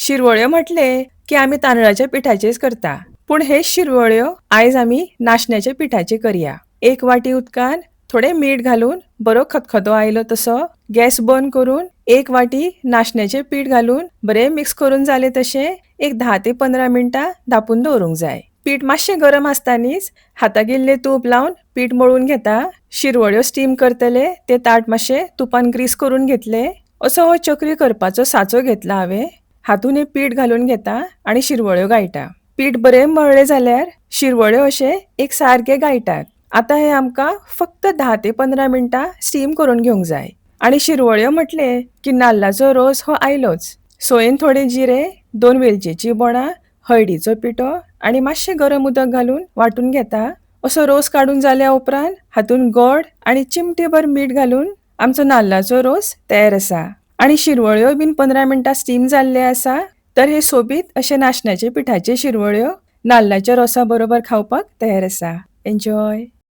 शिरवळ्यो म्हटले की आमी तांदळाच्या पिठाचेच करता, पूण हे शिरवळ्यो आयज आमी नाशण्याच्या पिठाचे करया. 1 वाटी उदकान थोडे मीठ घालून बरो खतखतो आयलो तसो गॅस बंद करून 1 वाटी नाशण्याचे पीठ घालून बरे मिक्स करून जाले तशे एक 10 ते 15 मिनटां धापून दवरूंक जाय. पीठ मातशें गरम आसतानीच हाताक इल्लें तूप लावन पीठ मळून घेता. शिरवळ्यो स्टीम करतले ते ताट मातशें तुपान ग्रीस करून घेतले. असो हो चकली करपाचो साचो घेतला हांवें. हातून हे पीठ घालून घेता आणि शिरवळ्यो गायटा. पीठ बरें मळ्ळें जाल्यार शिरवळ्यो अशे एक सारके गायटात. आतां हे आमकां फक्त 10 ते 15 मिनटां स्टीम करून घेवंक जाय. आणि शिरवळ्यो म्हटले की नाल्लाचो रोस हो आयलोच. सोयेन थोडे जिरे, 2 वेलचेची बोंडां, हळदीचो पिठो आणि मातशें गरम उदक घालून वांटून घेता. असो रोस काडून जाल्या उपरांत हातून गोड आणि चिमटेभर मीठ घालून आमचो नाल्लाचो रोस तयार आसा. आणि शिरवळ्यो बीन 15 मिनटां स्टीम जाल्ले आसा तर हे सोबीत अशे नाशण्याचे पिठाचे शिरवळ्यो नाल्लाच्या रोसा बरोबर खावपाक तयार आसा. एन्जॉय.